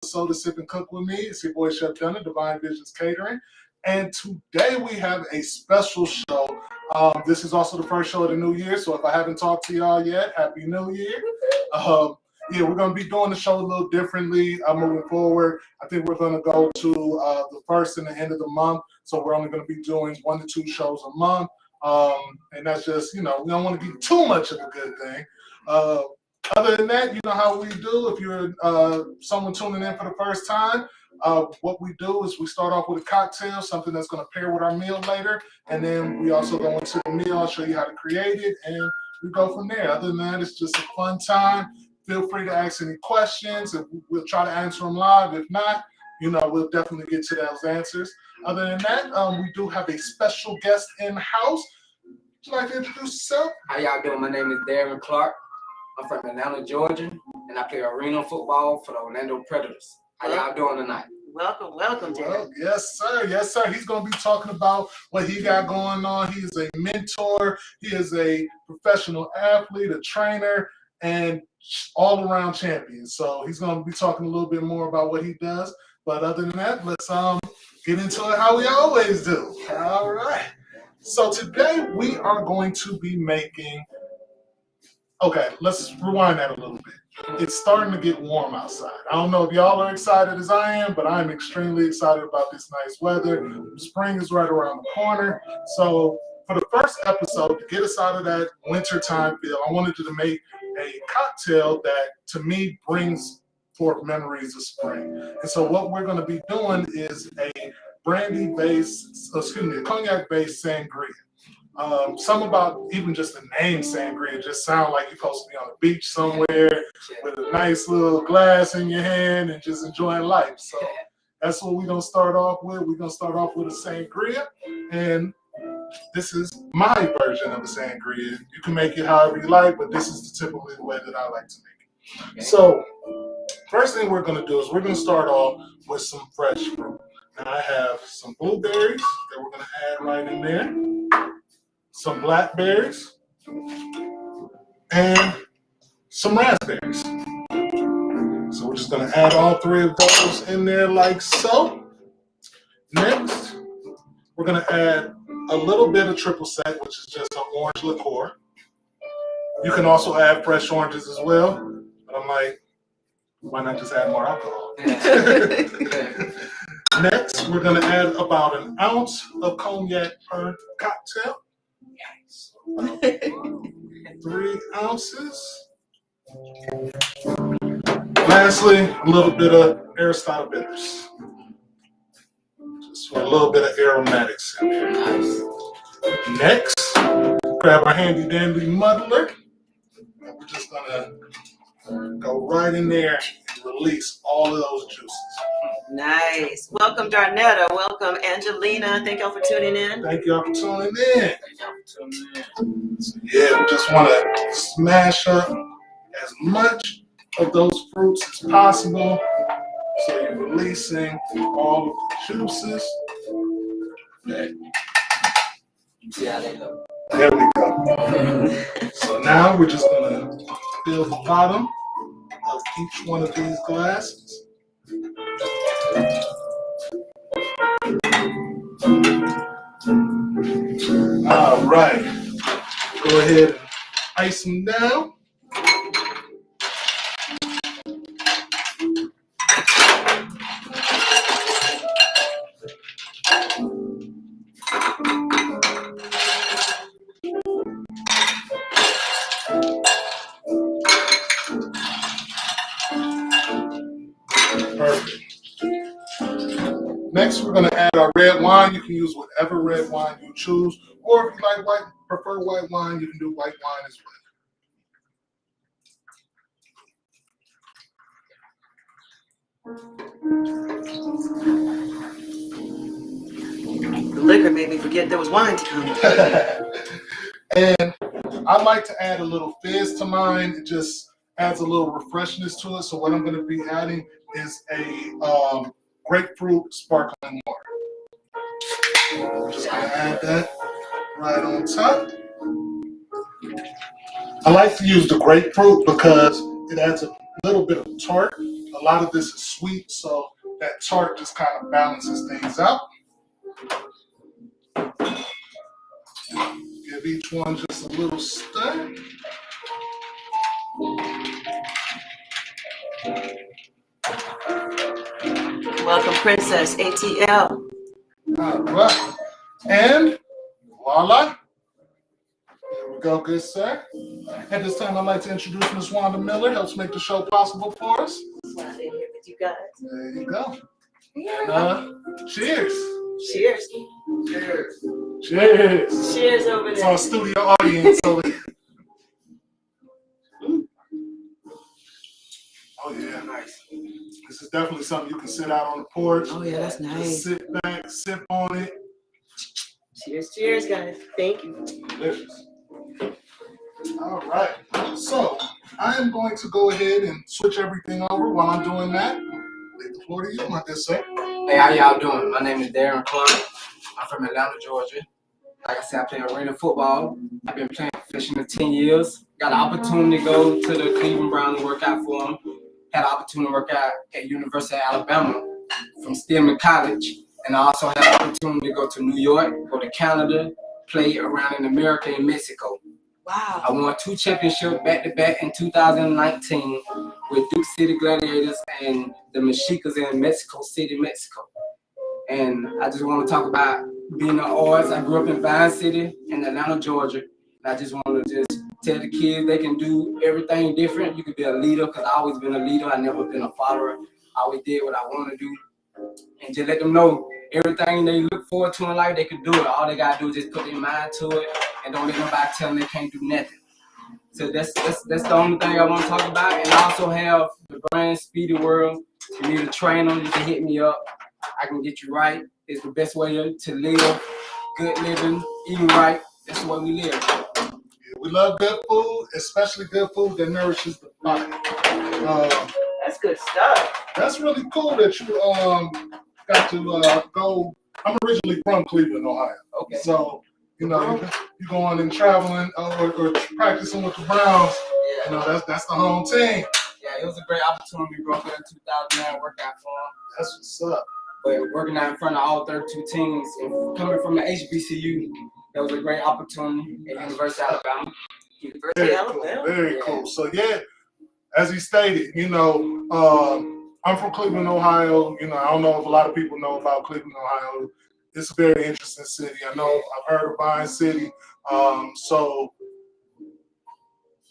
episode of Sip and Cook with me. It's your boy Chef Dunn, Divine Visions Catering. And today we have a special show. This is also the first show of the new year, so if I haven't talked to y'all yet, Happy New Year. We're going to be doing the show a little differently moving forward. I think we're going to go to the first and the end of the month, so we're only going to be doing 1 to 2 shows a month. And that's just, we don't want to get too much of a good thing. Other than that, you know how we do. If you're someone tuning in for the first time, what we do is we start off with a cocktail, something that's going to pair with our meal later, and then we also go into the meal. I'll show you how to create it, and we go from there. Other than that, it's just a fun time. Feel free to ask any questions, and we'll try to answer them live. If not, we'll definitely get to those answers. Other than that, we do have a special guest in the house. Would you like to introduce yourself? How y'all doing? My name is Darren Clark. I'm from Atlanta, Georgia, and I play arena football for the Orlando Predators. How y'all doing tonight? Welcome, Darren. Well, yes, sir. He's going to be talking about what he got going on. He is a mentor. He is a professional athlete, a trainer, and all-around champion. So he's going to be talking a little bit more about what he does. But other than that, let's get into it how we always do. All right. So today we are going to be making. Okay, let's rewind that a little bit. It's starting to get warm outside. I don't know if y'all are excited as I am, but I'm extremely excited about this nice weather. Spring is right around the corner. So for the first episode, to get us out of that wintertime feel, I wanted you to make a cocktail that, to me, brings forth memories of spring. And so what we're going to be doing is a cognac-based sangria. Some about even just the name sangria just sound like you're supposed to be on the beach somewhere with a nice little glass in your hand and just enjoying life. So that's what we're going to start off with. We're going to start off with a sangria, and this is my version of a sangria. You can make it however you like, but this is typically the way that I like to make it. So first thing we're going to do is we're going to start off with some fresh fruit. And I have some blueberries that we're going to add right in there, some blackberries, and some raspberries. So we're just going to add all 3 of those in there like so. Next, we're going to add a little bit of triple sec, which is just an orange liqueur. You can also add fresh oranges as well, but I'm like, why not just add more alcohol? Next, we're going to add about 1 ounce of cognac per cocktail. 3 ounces. Lastly, a little bit of Aristotle bitters. Just for a little bit of aromatics in there. Nice. Next, grab our handy dandy muddler. And we're just gonna go right in there and release all of those juices. Nice. Welcome, Darnetta. Welcome, Angelina. Thank y'all for tuning in. Thank y'all for tuning in. So we just want to smash up as much of those fruits as possible. So you're releasing all of the juices. Okay. Yeah, they look. There we go. So now we're just going to fill the bottom of each one of these glasses. All right. Go ahead and ice them down. Perfect. Next, we're going to add our red wine. You can use whatever red wine you choose, or if you like prefer white wine, you can do white wine as The liquor made me forget there was wine to come. And I like to add a little fizz to mine. It just adds a little refreshness to it. So what I'm going to be adding is a grapefruit sparkling water. I'm just going to add that right on top. I like to use the grapefruit because it adds a little bit of tart A lot of this is sweet, so that tart just kind of balances things out. Give each one just a little stir. Welcome, Princess ATL. All right. And voila. There we go, good sir. At this time, I'd like to introduce Ms. Wanda Miller, helps make the show possible for us. Glad to be here with you guys. There you go. Yeah. Cheers. Cheers. Cheers. Cheers. Cheers over It's there. our studio audience over here. Oh yeah, Nice. this is definitely something you can sit out on the porch. Oh yeah, that's Just nice. sit back, sip on it. Cheers, cheers, guys. Thank you. Delicious. All right. So I am going to go ahead and switch everything over. While I'm doing that, leave the floor to you, my good sir. Hey, how y'all doing? My name is Darren Clark. I'm from Atlanta, Georgia. Like I said, I play arena football. I've been playing professional 10 years. Got an opportunity to go to the Cleveland Browns and work out for them. Had an opportunity to work out at University of Alabama from Stillman College. And I also had an opportunity to go to New York, go to Canada, play around in America and Mexico. Wow. I won 2 championships back-to-back in 2019 with Duke City Gladiators and the Mexicas in Mexico City, Mexico. And I just want to talk about being an artist. I grew up in Vine City in Atlanta, Georgia. And I just want to just tell the kids they can do everything different. You can be a leader, because I always been a leader. I never been a follower. I always did what I want to do. And just let them know everything they look forward to in life, they can do it. All they got to do is just put their mind to it and don't let nobody tell them they can't do nothing. So that's the only thing I want to talk about. And I also have the brand Speedy World. If you need a trainer, you can hit me up. I can get you right. It's the best way to live, good living, eating right. That's the way we live. Yeah, we love good food, especially good food that nourishes the body. That's good stuff. That's really cool that you got to go. I'm originally from Cleveland, Ohio. Okay. So, you know, you going and traveling or practicing with the Browns. You know, that's the home team. Yeah, it was a great opportunity. We broke there in 2009, worked out for them. That's what's up. But working out in front of all 32 teams and coming from the HBCU, that was a great opportunity at University of Alabama. University Very of cool. Alabama. Very cool. So yeah, as he stated, you know, I'm from Cleveland, Ohio. You know, I don't know if a lot of people know about Cleveland, Ohio. It's a very interesting city. I know I've heard of Vine City. So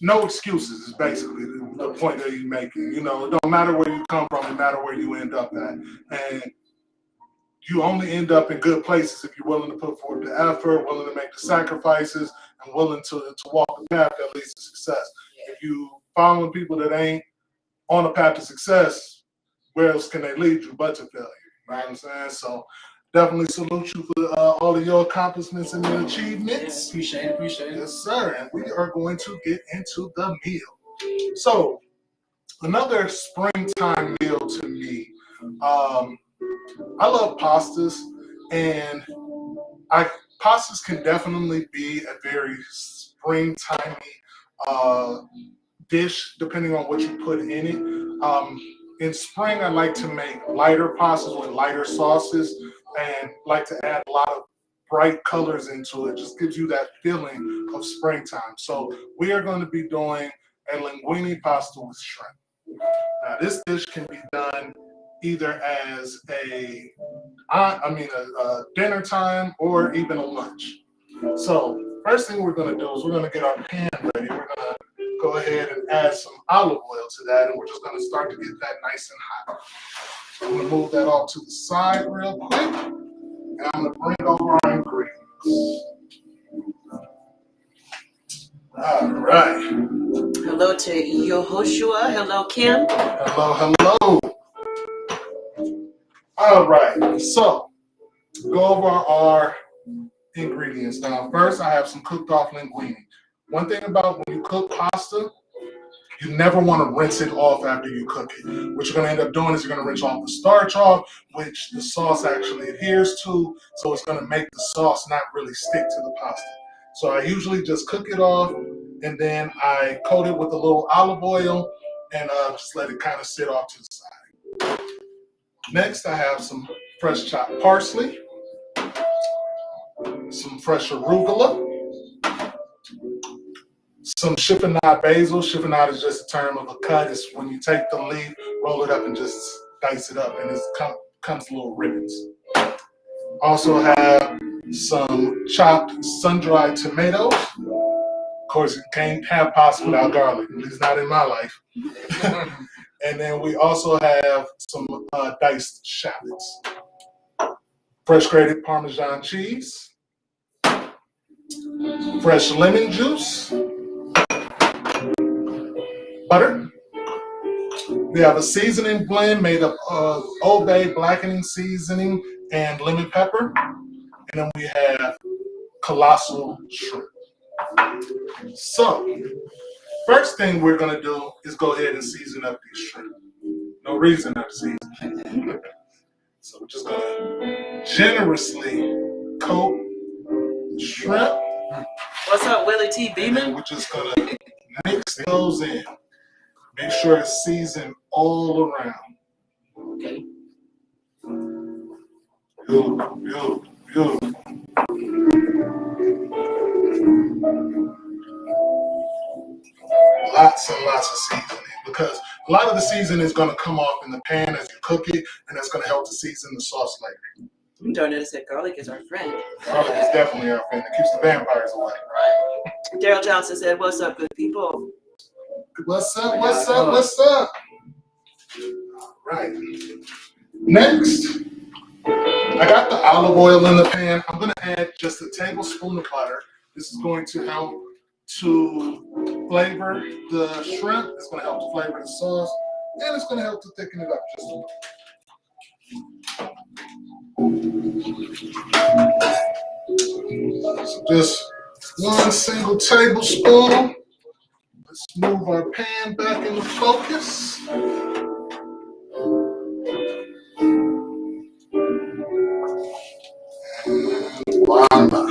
no excuses is basically the point that you're making. You know, it don't matter where you come from, it matters where you end up at. And you only end up in good places if you're willing to put forth the effort, willing to make the sacrifices, and willing to walk the path that leads to success. If you following people that ain't on the path to success, where else can they lead you but to failure? You know what I'm saying? So definitely salute you for all of your accomplishments and your achievements. Appreciate it. Yes, sir. And we are going to get into the meal. So another springtime meal to me. I love pastas, and pastas can definitely be a very springtimey dish, depending on what you put in it. In spring, I like to make lighter pastas with lighter sauces, and like to add a lot of bright colors into it. Just gives you that feeling of springtime. So we are going to be doing a linguine pasta with shrimp. Now, this dish can be done either as a dinner time or even a lunch. So first thing we're going to do is we're going to get our pan ready. We're going to go ahead and add some olive oil to that, and we're just going to start to get that nice and hot. So I'm going to move that off to the side real quick, and I'm going to bring over our ingredients. All right. Hello to Yehoshua. Hello, Kim. Hello. All right, so go over our ingredients. Now, first I have some cooked off linguine. One thing about when you cook pasta, you never want to rinse it off after you cook it. What you're going to end up doing is you're going to rinse off the starch off, which the sauce actually adheres to, so it's going to make the sauce not really stick to the pasta. So I usually just cook it off, and then I coat it with a little olive oil, and just let it kind of sit off to the side. Next, I have some fresh chopped parsley, some fresh arugula, some chiffonade basil. Chiffonade is just a term of a cut. It's when you take the leaf, roll it up, and just dice it up, and it comes little ribbons. Also have some chopped sun-dried tomatoes. Of course, you can't have pasta without garlic, at least not in my life. And then we also have some diced shallots. Fresh grated Parmesan cheese. Fresh lemon juice. Butter. We have a seasoning blend made up of Old Bay blackening seasoning and lemon pepper. And then we have colossal shrimp. So, first thing we're going to do is go ahead and season up these shrimp. No reason not to season. So we're just going to generously coat the shrimp. What's up, Willie T. Beeman? We're just going to mix those in. Make sure it's seasoned all around. Okay. Beautiful. Lots and lots of seasoning, because a lot of the seasoning is going to come off in the pan as you cook it, and that's going to help to season the sauce later. Darnetta said garlic is our friend. Garlic is definitely our friend. It keeps the vampires away. Daryl Johnson said, "What's up, good people?" What's up? All right. Next, I got the olive oil in the pan. I'm going to add just a tablespoon of butter. This is going to help to flavor the shrimp. It's going to help to flavor the sauce, and it's going to help to thicken it up just a little. So just one single tablespoon. Let's move our pan back into focus. And voila.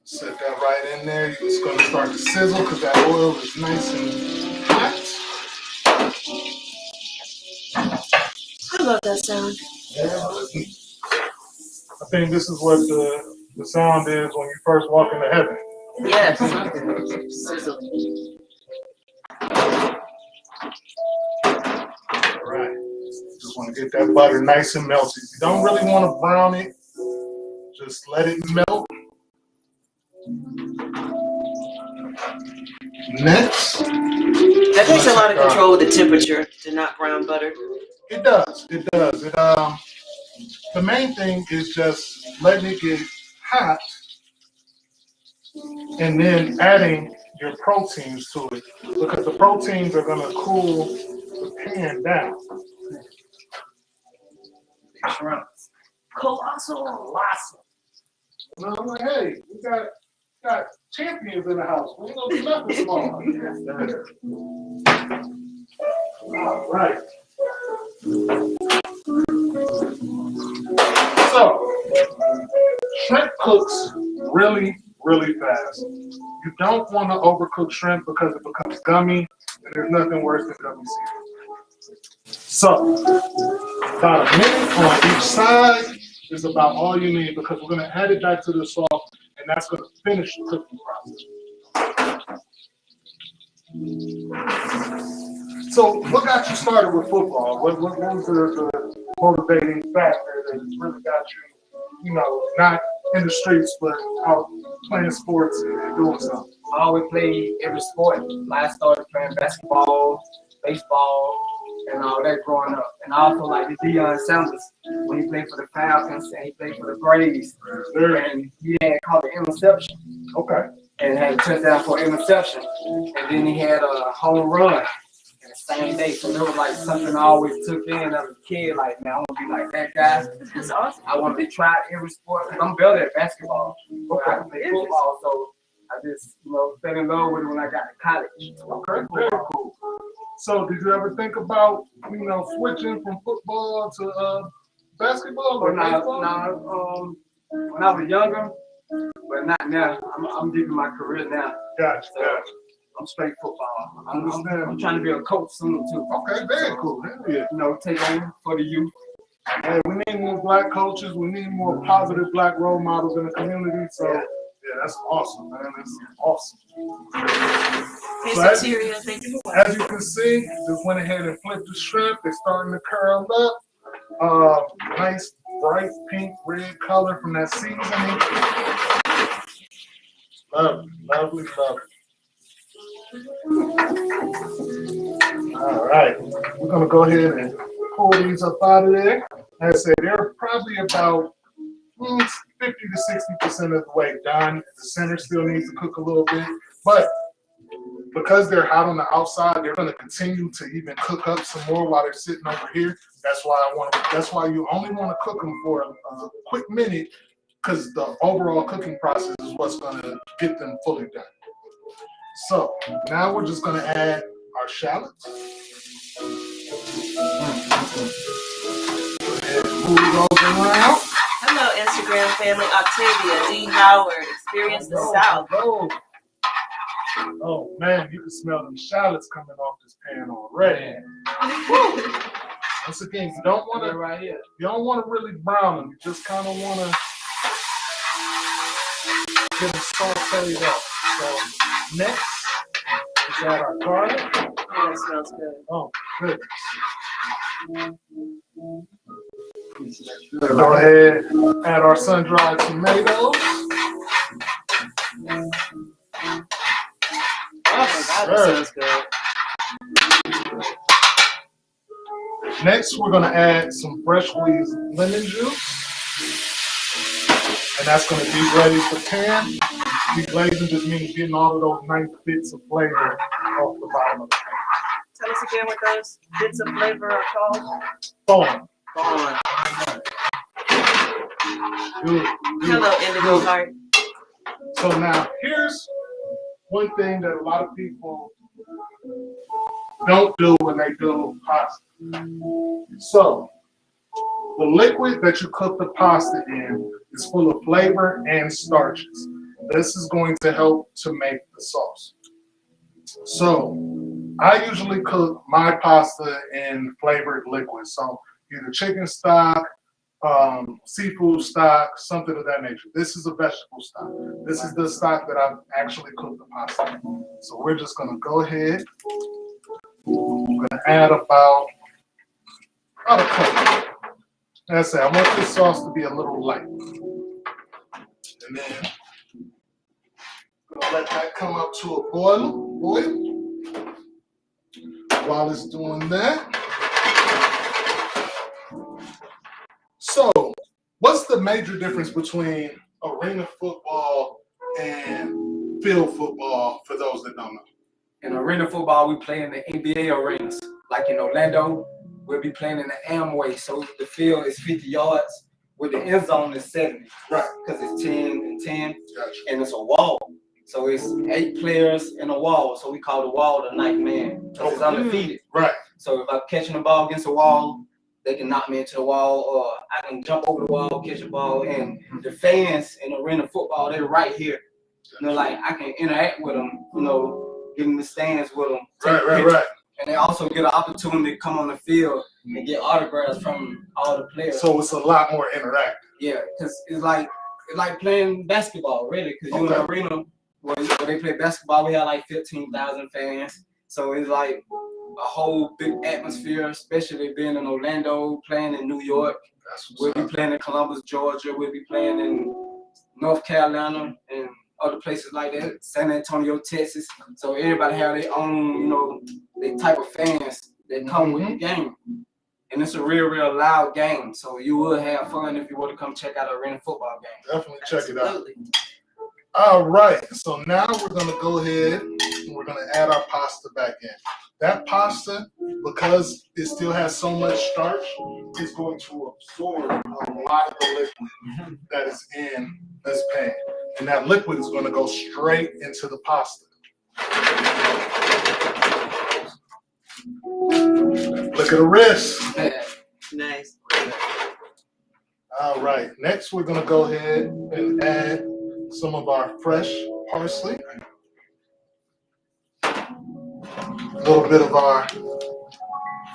Set that right in there. It's going to start to sizzle because that oil is nice and hot. I love that sound. Yeah. I think this is what the sound is when you first walk into heaven. Yes. Sizzle. All right. Just want to get that butter nice and melted. You don't really want to brown it. Just let it melt. Next. That takes a lot of control with the temperature to not brown butter. It does. The main thing is just letting it get hot and then adding your proteins to it, because the proteins are going to cool the pan down. Shrimp. Colossal. And I'm like, hey, we got champions in the house. We ain't gonna do nothing small. All right. So, shrimp cooks really, really fast. You don't want to overcook shrimp because it becomes gummy, and there's nothing worse than gummy seafood. So, about a minute on each side is about all you need, because we're going to add it back to the sauce, and that's going to finish the cooking process. So, what got you started with football? What was the motivating factor that really got you, not in the streets, but out playing sports and doing something? I always played every sport. I started playing basketball, baseball, and all that growing up. And I also like the Deion Sanders when he played for the Falcons and he played for the Braves. And he had caught an interception. Okay. And had a touchdown for interception. And then he had a home run in the same day. So it was like something I always took in as a kid. Like, man, I want to be like that guy. That's awesome. I want to try every sport. I'm better at basketball. But I can play football. So I just, fell in love with it when I got to college. Okay, very cool. So did you ever think about, switching from football to basketball or baseball? When I was younger, but not now. I'm deep in my career now. Gotcha. I'm straight football. I'm trying to be a coach soon too. Okay, very cool. Yeah. You know, take over for the youth. Hey, we need more black coaches. We need more positive black role models in the community. So, yeah, that's awesome, man. That's awesome. Hey, So as Soteria, thank you. you can see, just went ahead and flipped the shrimp. They're starting to curl up. Nice, bright pink, red color from that seasoning. Lovely, lovely, lovely. All right, we're gonna go ahead and pull these up out of there. As I said, they're probably about 50 to 60% of the way done. The center still needs to cook a little bit, but because they're hot on the outside, they're going to continue to even cook up some more while they're sitting over here. That's why you only want to cook them for a quick minute, because the overall cooking process is what's going to get them fully done. So now we're just going to add our shallots. Move those around. Hello, Instagram family. Octavia D. Howard, Experience the South. Oh man, you can smell them shallots coming off this pan already. Once again, you don't want to right here. You don't want to really brown them. You just kind of want to get them sauteed up. So next is add our garlic. Oh, that smells good. Oh, good. Go ahead, add our sun-dried tomatoes. Oh my God, that sounds good. Next, we're going to add some fresh squeezed lemon juice. And that's going to deglaze the pan. Deglazing just means getting all of those nice bits of flavor off the bottom of the pan. Tell us again what those bits of flavor are called. Boom. Gone. Good. Hello, Indigo Heart. So now, here's one thing that a lot of people don't do when they do pasta. So, the liquid that you cook the pasta in is full of flavor and starches. This is going to help to make the sauce. So, I usually cook my pasta in flavored liquid. So, either chicken stock, seafood stock, something of that nature. This is a vegetable stock. This is the stock that I've actually cooked the pasta in. So we're just going to go ahead. I'm going to add about a cup. That's it. I want this sauce to be a little light. And then I'm going to let that come up to a boil. While it's doing that. So, what's the major difference between arena football and field football for those that don't know? In arena football, we play in the NBA arenas. Like in Orlando, we'll be playing in the Amway. So the field is 50 yards, with the end zone is 70. Right. Because it's 10 and 10, Gotcha. and it's a wall. So it's 8 players in a wall. So we call the wall the ninth man, because it's undefeated. Right. So if I'm catching the ball against the wall, they can knock me into the wall, or I can jump over the wall, catch the ball. And the fans in arena football, they're right here. You know, like I can interact with them, you know, get in the stands with them. Right. And they also get an opportunity to come on the field and get autographs from all the players. So it's a lot more interactive. Yeah, because it's like playing basketball, really. Because you're in an arena where they play basketball, we have like 15,000 fans. So it's like a whole big atmosphere, especially being in Orlando, playing in New York. We'll be playing in Columbus, Georgia. We'll be playing in North Carolina and other places like that, San Antonio, Texas. So everybody have their own, you know, their type of fans that come with the game. And it's a real loud game. So you will have fun if you want to come check out an arena football game. Definitely check it out. Absolutely. All right, so now we're going to go ahead and we're going to add our pasta back in. That pasta, because it still has so much starch, is going to absorb a lot of the liquid that is in this pan. And that liquid is going to go straight into the pasta. Look at the wrist. Nice. All right, next we're going to go ahead and add some of our fresh parsley. little bit of our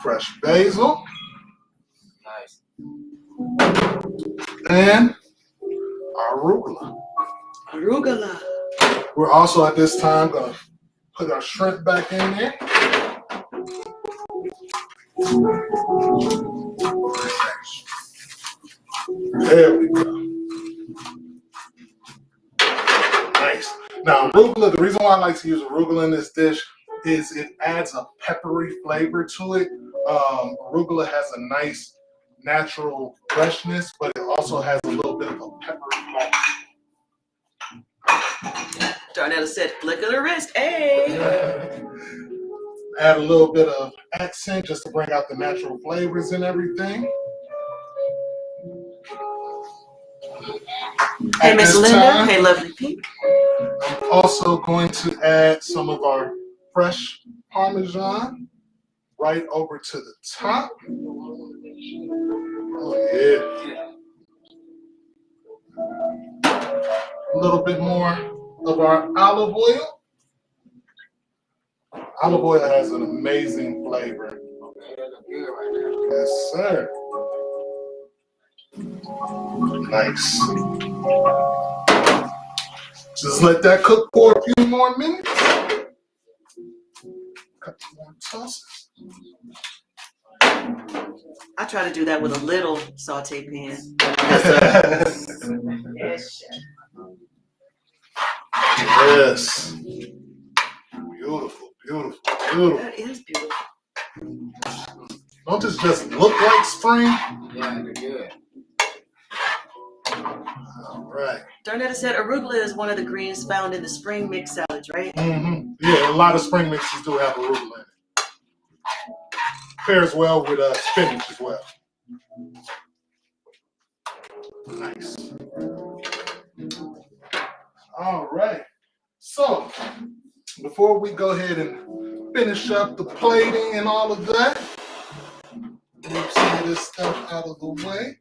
fresh basil. Nice. And our arugula. Arugula. We're also at this time gonna put our shrimp back in there. There we go. Nice. Now, arugula, the reason why I like to use arugula in this dish is it adds a peppery flavor to it. Arugula has a nice natural freshness, but it also has a little bit of a peppery flavor. Darnetta said, flick of the wrist. Hey. Add a little bit of accent just to bring out the natural flavors and everything. Hey, At Miss this Linda. time, Hey, lovely pink. I'm also going to add some of our fresh Parmesan right over to the top. Oh, yeah. A little bit more of our olive oil. Olive oil has an amazing flavor. Okay, that look good right now. Yes, sir. Nice. Just let that cook for a few more minutes. Couple more tosses. I try to do that with a little saute pan. Yes. Beautiful, beautiful, beautiful. That is beautiful. Don't this just look like spring? Yeah, they're good. All right. Darnetta said arugula is one of the greens found in the spring mix salads, right? Mm-hmm. Yeah, a lot of spring mixes do have arugula in it. Pairs well with spinach as well. Nice. All right. So, before we go ahead and finish up the plating and all of that, move some of this stuff out of the way.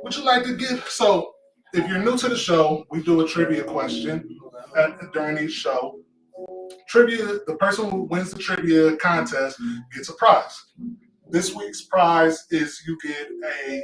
Would you like to give? So, if you're new to the show, we do a trivia question during each show. Trivia, the person who wins the trivia contest gets a prize. This week's prize is you get a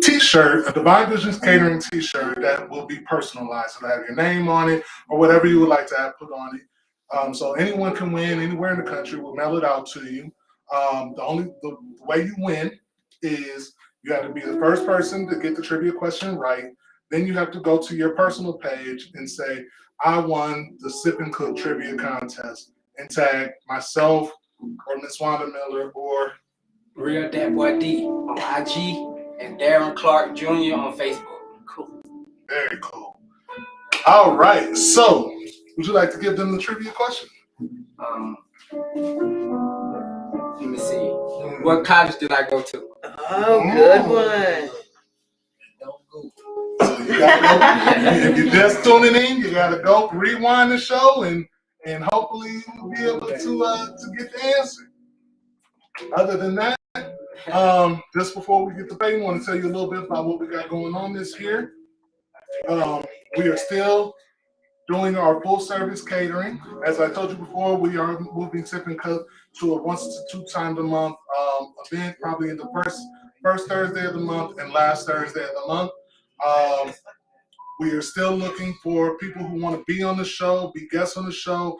t-shirt, a Divine Visions Catering t-shirt that will be personalized. It'll have your name on it or whatever you would like to have put on it. So anyone can win anywhere in the country. We'll mail it out to you. The way you win is you have to be the first person to get the trivia question right. Then you have to go to your personal page and say, I won the Sip and Cook Trivia Contest, and tag myself or Miss Wanda Miller or Real Dat Boy D on IG and Darren Clark Jr. on Facebook. Cool. Very cool. All right. So, would you like to give them the trivia question? Let me see. What college did I go to? Oh, good one. So you gotta go. If you're just tuning in, you gotta go rewind the show and hopefully you'll be able to get the answer. Other than that, just before we get to pay, I want to tell you a little bit about what we got going on this year. We are still doing our full service catering. As I told you before, we are moving Sip and Cook to a once to two times a month event, probably in the first Thursday of the month and last Thursday of the month. We are still looking for people who want to be on the show, be guests on the show.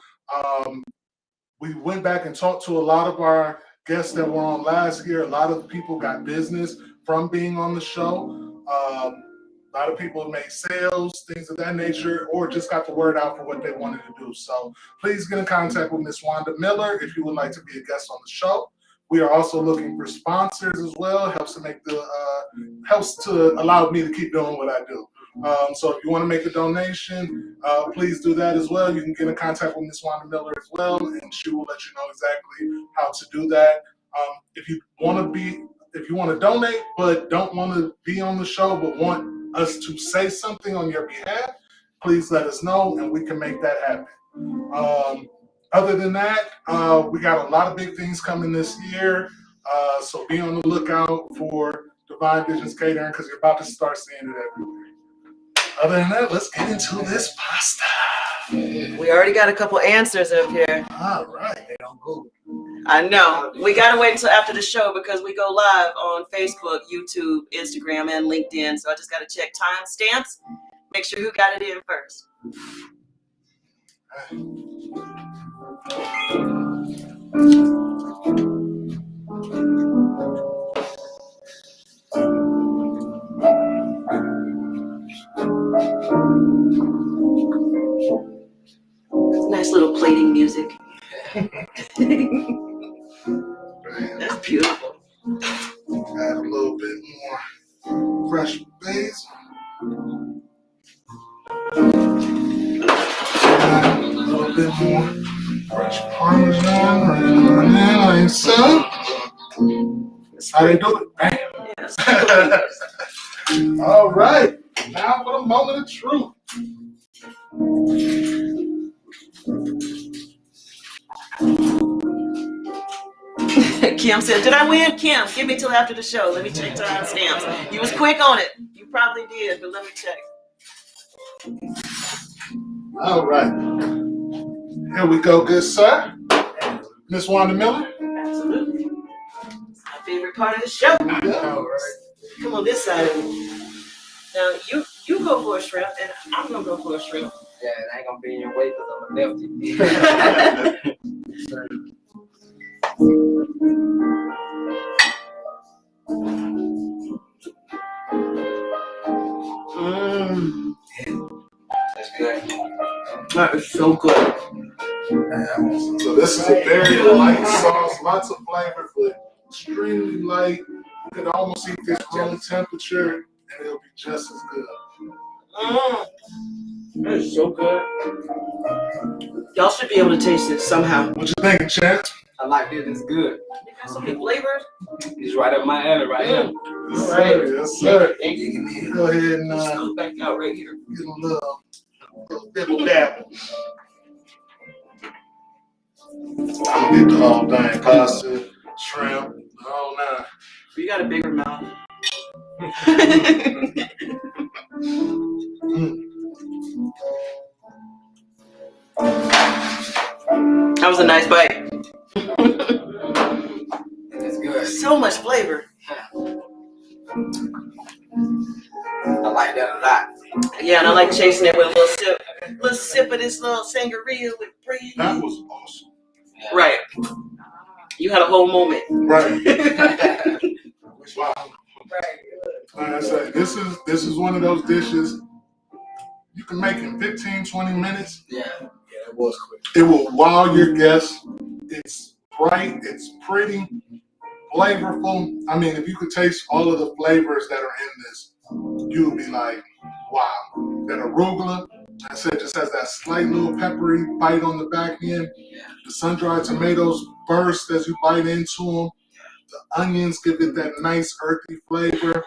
We went back and talked to a lot of our guests that were on last year. A lot of people got business from being on the show. A lot of people made sales, things of that nature, or just got the word out for what they wanted to do. So please get in contact with Miss Wanda Miller if you would like to be a guest on the show. We are also looking for sponsors as well. Helps to allow me to keep doing what I do. So if you want to make a donation, please do that as well. You can get in contact with Miss Wanda Miller as well, and she will let you know exactly how to do that. If you want to donate but don't want to be on the show but want us to say something on your behalf, please let us know and we can make that happen. Other than that, we got a lot of big things coming this year, so be on the lookout for the Divine Visions Catering because you're about to start seeing it everywhere. Other than that, let's get into this pasta. We already got a couple answers up here. All right. They don't Google. I know. We got to wait until after the show because we go live on Facebook, YouTube, Instagram, and LinkedIn. So I just got to check timestamps. Make sure who got it in first. Nice little plating music. That's beautiful. Add a little bit more fresh basil. Add a little bit more fresh Parmesan right there, like so. How they do it? Bam. Yes. All right. Now for the moment of truth. Kim said, did I win? Kim, give me till after the show. Let me check timestamps. You was quick on it. You probably did, but let me check. All right. Here we go, good sir. Miss Wanda Miller. Absolutely. It's my favorite part of the show. Yeah. Come on this side of me. Now, you go for a shrimp, and I'm going to go for a shrimp. Yeah, it ain't gonna be in your way because I'm a lefty. That's good. That is so good. So this is a very light sauce, lots of flavor, but extremely light. You can almost eat this room temperature, and it'll be just as good. That is so good. Y'all should be able to taste it somehow. What you thinking, Chad? I like this. It's good. It got so many flavors. It's right up my alley right here. Yes, sir. Yes, sir. Thank you. Go ahead and Scoot back out right here. get a little dibble dabble. I'm gonna get the whole thing: pasta, shrimp, the whole nine. You got a bigger mouth. That was a nice bite. That's good. So much flavor. I like that a lot. Yeah, and I like chasing it with a little sip of this little sangria with bread. That was awesome. Yeah. Right. You had a whole moment. Right. Wow. Right. Like I said, this is one of those dishes you can make in 15, 20 minutes. Yeah, it was quick. It will wow your guests. It's bright, it's pretty, flavorful. I mean, if you could taste all of the flavors that are in this, you would be like, wow. That arugula, like I said, just has that slight little peppery bite on the back end. The sun-dried tomatoes burst as you bite into them. The onions give it that nice earthy flavor.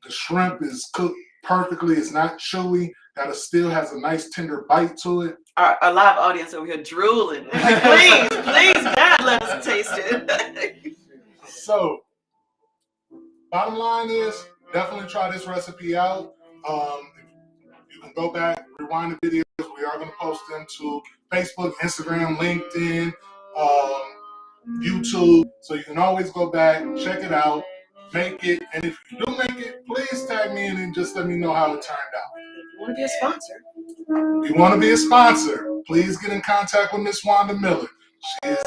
The shrimp is cooked perfectly. It's not chewy. That it still has a nice tender bite to it. Our live audience over here drooling. Please, God, let us taste it. So, bottom line is, definitely try this recipe out. You can go back, rewind the videos. We are going to post them to Facebook, Instagram, LinkedIn, YouTube. So you can always go back, check it out, make it. And if you do make it, please tag me in and just let me know how it turned out. You want to be a sponsor? If you want to be a sponsor, please get in contact with Miss Wanda Miller. She is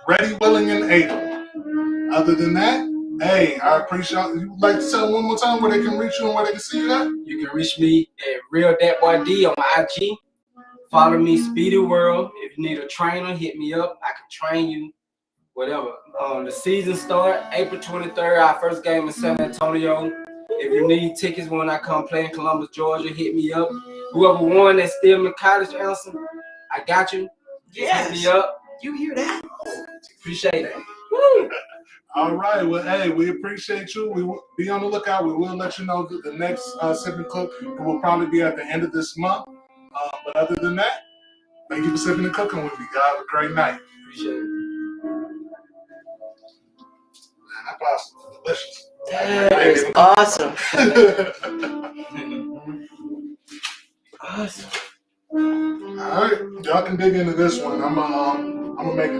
ready, willing, and able. Other than that, hey, I appreciate it. You would like to tell them one more time where they can reach you and where they can see you at? You can reach me at Real Dat Boy D on my IG. Follow me, Speedy World. If you need a trainer, hit me up. I can train you, whatever. The season start April 23rd. Our first game in San Antonio. If you need tickets when I come play in Columbus, Georgia, hit me up. Whoever won that Stillman College answer, I got you. Yes. Hit me up. You hear that? Appreciate it. Woo. All right. Well, hey, we appreciate you. We will be on the lookout. We will let you know that the next Sip and Cook will probably be at the end of this month. But other than that, thank you for sipping and cooking with me. God, have a great night. Appreciate it. Man, that pasta was delicious. That is awesome. Awesome. All right, y'all can dig into this one. I'm gonna make